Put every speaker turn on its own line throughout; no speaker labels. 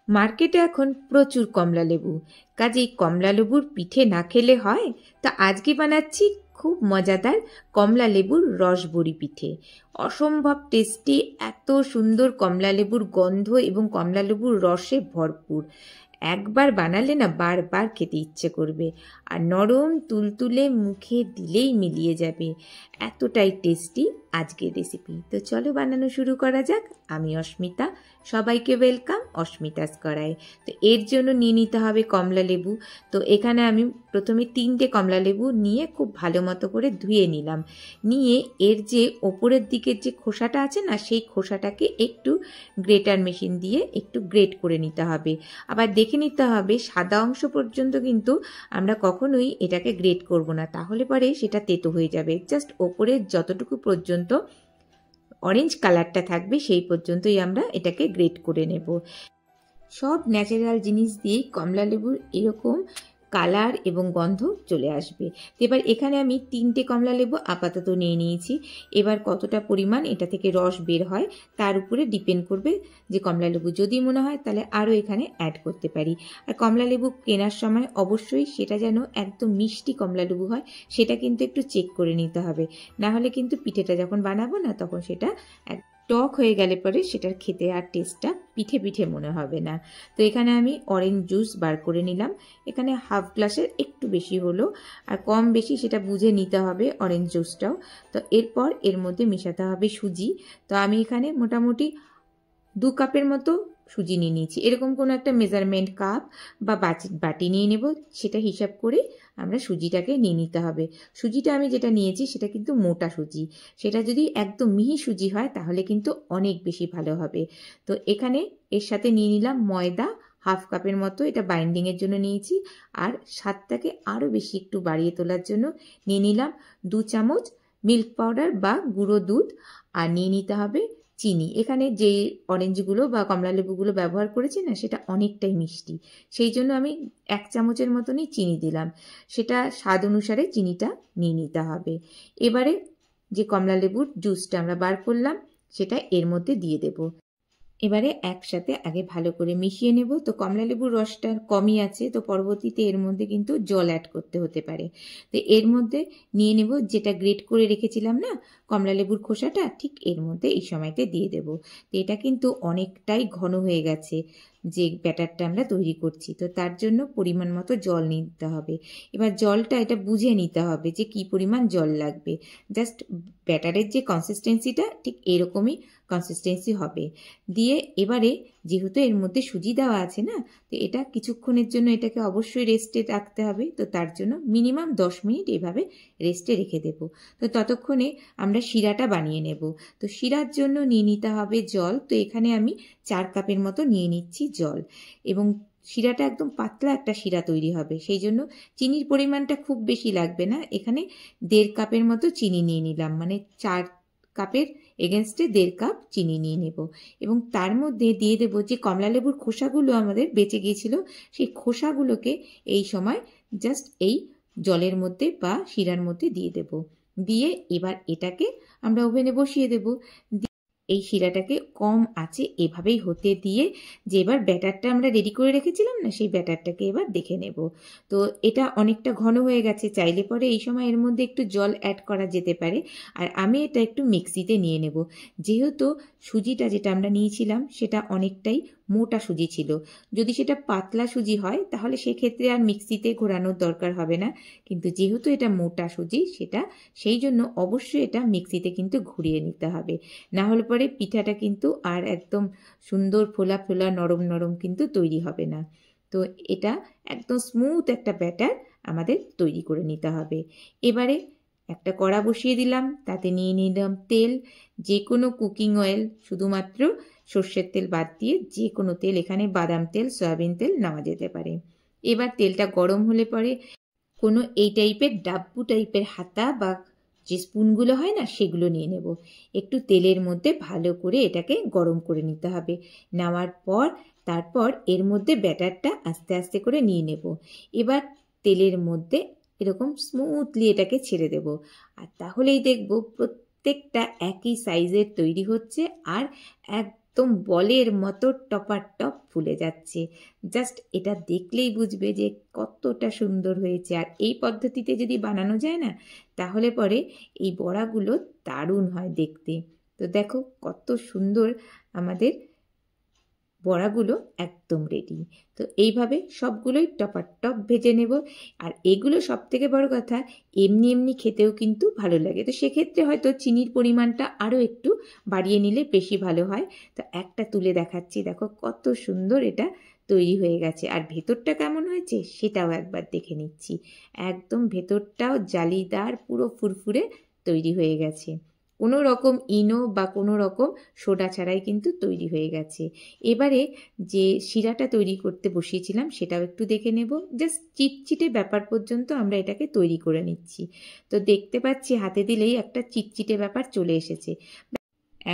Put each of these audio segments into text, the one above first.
মার্কেটে এখন প্রচুর কমলা লেবু, কাজেই কমলা লেবুর পিঠে না খেলে হয়। তা আজকে বানাচ্ছি খুব মজাদার কমলা লেবুর রসবড়ি পিঠে। অসম্ভব টেস্টি, এত সুন্দর কমলা লেবুর গন্ধ এবং কমলা লেবুর রসে ভরপুর। একবার বানালে না বারবার খেতে ইচ্ছে করবে, আর নরম তুলতুলে মুখে দিলেই মিলিয়ে যাবে। এতটাই টেস্টি আজকের রেসিপি। তো চলো বানানো শুরু করা যাক। আমি অস্মিতা, সবাইকে ওয়েলকাম অস্মিতাস করায়। তো এর জন্য নিয়ে নিতে হবে কমলা লেবু। তো এখানে আমি প্রথমে 3টে কমলা লেবু নিয়ে খুব ভালো মতো করে ধুয়ে নিলাম। নিয়ে এর যে ওপরের দিকের যে খোসাটা আছে না, সেই খোসাটাকে একটু গ্রেটার মেশিন দিয়ে একটু গ্রেট করে নিতে হবে। আবার দেখে নিতে হবে সাদা অংশ পর্যন্ত কিন্তু আমরা কখনোই এটাকে গ্রেট করব না, তাহলে পরে সেটা তেতো হয়ে যাবে। জাস্ট ওপরের যতটুকু পর্যন্ত অরেঞ্জ কালারটা থাকবে সেই পর্যন্তই আমরা এটাকে গ্রেট করে নেব। সব ন্যাচারাল জিনিস দিয়ে কমলা লেবুর এরকম কালার এবং গন্ধ চলে আসবে। তো এবার এখানে আমি 3টে কমলা লেবু আপাতত নিয়ে নিয়েছি। এবার কতটা পরিমাণ এটা থেকে রস বের হয় তার উপরে ডিপেন্ড করবে যে কমলা লেবু যদি মনে হয় তাহলে আরও এখানে অ্যাড করতে পারি। আর কমলা লেবু কেনার সময় অবশ্যই সেটা যেন একদম মিষ্টি কমলা লেবু হয় সেটা কিন্তু একটু চেক করে নিতে হবে, না হলে কিন্তু পিঠেটা যখন বানাবো না তখন সেটা টক হয়ে গেলে পরে সেটার খেতে আর টেস্টটা পিঠে পিঠে মনে হবে না। তো এখানে আমি অরেঞ্জ জুস বার করে নিলাম। এখানে হাফ গ্লাসের একটু বেশি হলো, আর কম বেশি সেটা বুঝে নিতে হবে অরেঞ্জ জুসটাও। তো এরপর এর মধ্যে মেশাতে হবে সুজি। তো আমি এখানে মোটামুটি 2 কাপের মতো সুজি নিয়ে নিয়েছি। এরকম কোনো একটা মেজারমেন্ট কাপ বা বাটি নিয়ে নেব, সেটা হিসাব করে আমরা সুজিটাকে নিয়ে নিতে হবে। সুজিটা আমি যেটা নিয়েছি সেটা কিন্তু মোটা সুজি, সেটা যদি একদম মিহি সুজি হয় তাহলে কিন্তু অনেক বেশি ভালো হবে। তো এখানে এর সাথে নিয়ে নিলাম ময়দা হাফ কাপের মতো, এটা বাইন্ডিংয়ের জন্য নিয়েছি। আর স্বাদটাকে আরও বেশি একটু বাড়িয়ে তোলার জন্য নিয়ে নিলাম 2 চামচ মিল্ক পাউডার বা গুঁড়ো দুধ। আর নিয়ে নিতে হবে চিনি। এখানে যে অরেঞ্জগুলো বা কমলা লেবুগুলো ব্যবহার করেছি না সেটা অনেকটাই মিষ্টি, সেই জন্য আমি 1 চামচের মতনই চিনি দিলাম। সেটা স্বাদ অনুসারে চিনিটা নিয়ে নিতে হবে। এবারে যে কমলা লেবুর জুসটা আমরা বার করলাম সেটা এর মধ্যে দিয়ে দেব। এবারে একসাথে আগে ভালো করে মিশিয়ে নেব। তো কমলা লেবুর রসটা কমই আছে, তো পরবর্তীতে এর মধ্যে কিন্তু জল অ্যাড করতে হতে পারে। তো এর মধ্যে নিয়ে নেব যেটা গ্রেট করে রেখেছিলাম না কমলা লেবুর খোসাটা, ঠিক এর মধ্যে এই সময়তে দিয়ে দেব। তো এটা কিন্তু অনেকটাই ঘন হয়ে গেছে যে ব্যাটারটা আমরা তৈরি করছি, তো তার জন্য পরিমাণ মতো জল নিতে হবে। এবার জলটা এটা বুঝে নিতে হবে যে কি পরিমাণ জল লাগবে। জাস্ট ব্যাটারের যে কনসিস্টেন্সিটা ঠিক এরকমই কনসিস্টেন্সি হবে। দিয়ে এবারে যেহেতু এর মধ্যে সুজি দেওয়া আছে না, তো এটা কিছুক্ষণের জন্য এটাকে অবশ্যই রেস্টে রাখতে হবে। তো তার জন্য মিনিমাম 10 মিনিট এভাবে রেস্টে রেখে দেব। তো ততক্ষণে আমরা শিরাটা বানিয়ে নেব। তো শিরার জন্য নিয়ে নিতে হবে জল। তো এখানে আমি 4 কাপের মতো নিয়ে নিচ্ছি জল, এবং শিরাটা একদম পাতলা একটা শিরা তৈরি হবে, সেই জন্য চিনির পরিমাণটা খুব বেশি লাগবে না। এখানে 1.5 কাপের মতো চিনি নিয়ে নিলাম, মানে 4 কাপের এগেনস্টে 1.5 কাপ চিনি নিয়ে নেব। এবং তার মধ্যে দিয়ে দেব যে কমলা লেবুর খোসাগুলো আমাদের বেঁচে গিয়েছিল, সেই খোসাগুলোকে এই সময় জাস্ট এই জলের মধ্যে বা শিরার মধ্যে দিয়ে দেব। দিয়ে এবার এটাকে আমরা ওভেনে বসিয়ে দেব। এই শিরাটাকে কম আঁচে এভাবেই হতে দিয়ে যে এবার ব্যাটারটা আমরা রেডি করে রেখেছিলাম না সেই ব্যাটারটাকে এবার দেখে নেব। তো এটা অনেকটা ঘন হয়ে গেছে, চাইলে পরে এই সময় এর মধ্যে একটু জল অ্যাড করা যেতে পারে। আর আমি এটা একটু মিক্সিতে নিয়ে নেব, যেহেতু সুজিটা যেটা আমরা নিয়েছিলাম সেটা অনেকটাই মোটা সুজি ছিল। যদি সেটা পাতলা সুজি হয় তাহলে সেক্ষেত্রে আর মিক্সিতে ঘোরানোর দরকার হবে না, কিন্তু যেহেতু এটা মোটা সুজি সেটা সেই জন্য অবশ্যই এটা মিক্সিতে কিন্তু ঘুরিয়ে নিতে হবে, না হলে পরে পিঠাটা কিন্তু আর একদম সুন্দর ফোলা ফোলা নরম নরম কিন্তু তৈরি হবে না। তো এটা একদম স্মুথ একটা ব্যাটার আমাদের তৈরি করে নিতে হবে। এবারে একটা কড়া বসিয়ে দিলাম, তাতে নিয়ে নিলাম তেল। যে কোনো কুকিং অয়েল, শুধুমাত্র সর্ষের তেল বাদ দিয়ে যে কোনো তেল, এখানে বাদাম তেল সয়াবিন তেল নেওয়া যেতে পারে। এবার তেলটা গরম হলে পরে কোনো এই টাইপের ডাব্বু টাইপের হাতা বা যে স্পুনগুলো হয় না সেগুলো নিয়ে নেব। একটু তেলের মধ্যে ভালো করে এটাকে গরম করে নিতে হবে। নেওয়ার পর তারপর এর মধ্যে ব্যাটারটা আস্তে আস্তে করে নিয়ে নেব। এবার তেলের মধ্যে এরকম স্মুথলি এটাকে ছেড়ে দেব, আর তাহলেই দেখব প্রত্যেকটা একই সাইজের তৈরি হচ্ছে আর একদম বলের মতো টপাটপ ফুলে যাচ্ছে। জাস্ট এটা দেখলেই বুঝবে যে কতটা সুন্দর হয়েছে। আর এই পদ্ধতিতে যদি বানানো যায় না, তাহলে পরে এই বড়াগুলো দারুণ হয় দেখতে। তো দেখো কত সুন্দর আমাদের বড়াগুলো একদম রেডি। তো এইভাবে সবগুলোই টপাটপ ভেজে নেব। আর এগুলো সব থেকে বড় কথা, এমনি এমনি খেতেও কিন্তু ভালো লাগে। তো সেক্ষেত্রে হয়তো চিনির পরিমাণটা আরও একটু বাড়িয়ে নিলে বেশি ভালো হয়। তো একটা তুলে দেখাচ্ছি, দেখো কত সুন্দর এটা তৈরি হয়ে গেছে। আর ভেতরটা কেমন হয়েছে সেটাও একবার দেখে নিচ্ছি। একদম ভেতরটাও জালিদার, পুরো ফুরফুরে তৈরি হয়ে গেছে। কোনো রকম ইনো বা কোনো রকম সোডা ছাড়াই কিন্তু তৈরি হয়ে গেছে। এবারে যে শিরাটা তৈরি করতে বসিয়েছিলাম সেটাও একটু দেখে নেব। জাস্ট চিটচিটে ব্যাপার পর্যন্ত আমরা এটাকে তৈরি করে নিচ্ছি। তো দেখতে পাচ্ছি হাতে দিলেই একটা চিটচিটে ব্যাপার চলে এসেছে।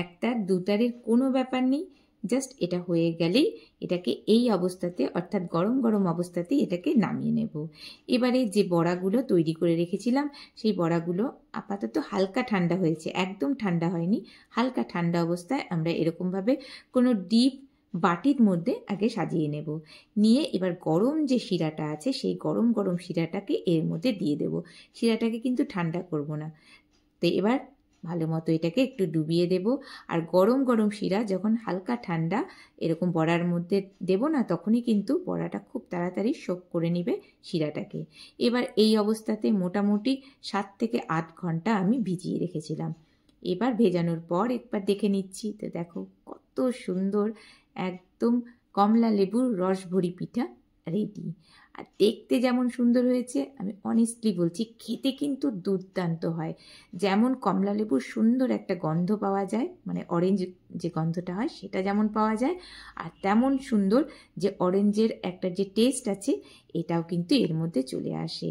একতার দুতারের কোনো ব্যাপার নেই, জাস্ট এটা হয়ে গেলেই এটাকে এই অবস্থাতে, অর্থাৎ গরম গরম অবস্থাতেই এটাকে নামিয়ে নেব। এবারে যে বড়াগুলো তৈরি করে রেখেছিলাম সেই বড়াগুলো আপাতত হালকা ঠান্ডা হয়েছে, একদম ঠান্ডা হয়নি, হালকা ঠান্ডা অবস্থায় আমরা এরকমভাবে কোনো ডিপ বাটির মধ্যে আগে সাজিয়ে নেব। নিয়ে এবার গরম যে শিরাটা আছে সেই গরম গরম শিরাটাকে এর মধ্যে দিয়ে দেব। শিরাটাকে কিন্তু ঠান্ডা করব না। তো এবার ভালো মতো এটাকে একটু ডুবিয়ে দেব। আর গরম গরম শিরা যখন হালকা ঠান্ডা এরকম বড়ার মধ্যে দেব না, তখনই কিন্তু বড়াটা খুব তাড়াতাড়ি শোক করে নেবে শিরাটাকে। এবার এই অবস্থাতে মোটামুটি 7 থেকে 8 ঘন্টা আমি ভিজিয়ে রেখেছিলাম। এবার ভেজানোর পর একবার দেখে নিচ্ছি। তো দেখো কত সুন্দর একদম কমলা লেবুর রসভরি পিঠা রেডি। আর দেখতে যেমন সুন্দর হয়েছে, আমি অনেস্টলি বলছি খেতে কিন্তু দুর্দান্ত হয়। যেমন কমলা লেবুর সুন্দর একটা গন্ধ পাওয়া যায়, মানে অরেঞ্জ যে গন্ধটা হয় সেটা যেমন পাওয়া যায়, আর তেমন সুন্দর যে অরেঞ্জের একটা যে টেস্ট আছে এটাও কিন্তু এর মধ্যে চলে আসে।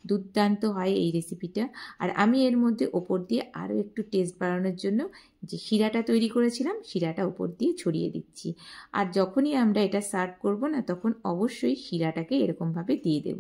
দুর্দান্ত হয় এই রেসিপিটা। আর আমি এর মধ্যে ওপর দিয়ে আরও একটু টেস্ট বাড়ানোর জন্য যে শিরাটা তৈরি করেছিলাম সেরাটা ওপর দিয়ে ছড়িয়ে দিচ্ছি। আর যখনই আমরা এটা সার্ভ করব না, তখন অবশ্যই শিরাটাকে এরকমভাবে দিয়ে দেব।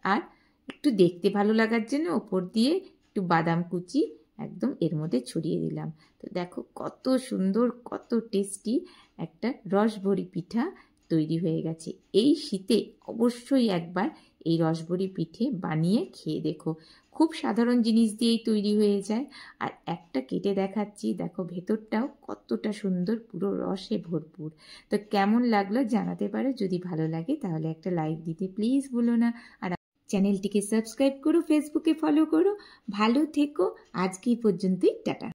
আর একটু দেখতে ভালো লাগার জন্য ওপর দিয়ে একটু বাদাম কুচি একদম এর মধ্যে ছড়িয়ে দিলাম। তো দেখো কত সুন্দর, কত টেস্টি একটা রসভরি পিঠা তৈরি হয়ে গেছে। এই শীতে অবশ্যই একবার এই রসভরি পিঠে বানিয়ে খেয়ে দেখো। খুব সাধারণ জিনিস দিয়েই তৈরি হয়ে যায়। আর একটা কেটে দেখাচ্ছি, দেখো ভেতরটাও কতটা সুন্দর, পুরো রসে ভরপুর। তো কেমন লাগলো জানাতে পারো। যদি ভালো লাগে তাহলে একটা লাইক দিতে প্লিজ ভুলো না। আর চ্যানেলটিকে সাবস্ক্রাইব করো, ফেসবুকে ফলো করো। ভালো থেকো। আজকে এই পর্যন্তই, টাটা।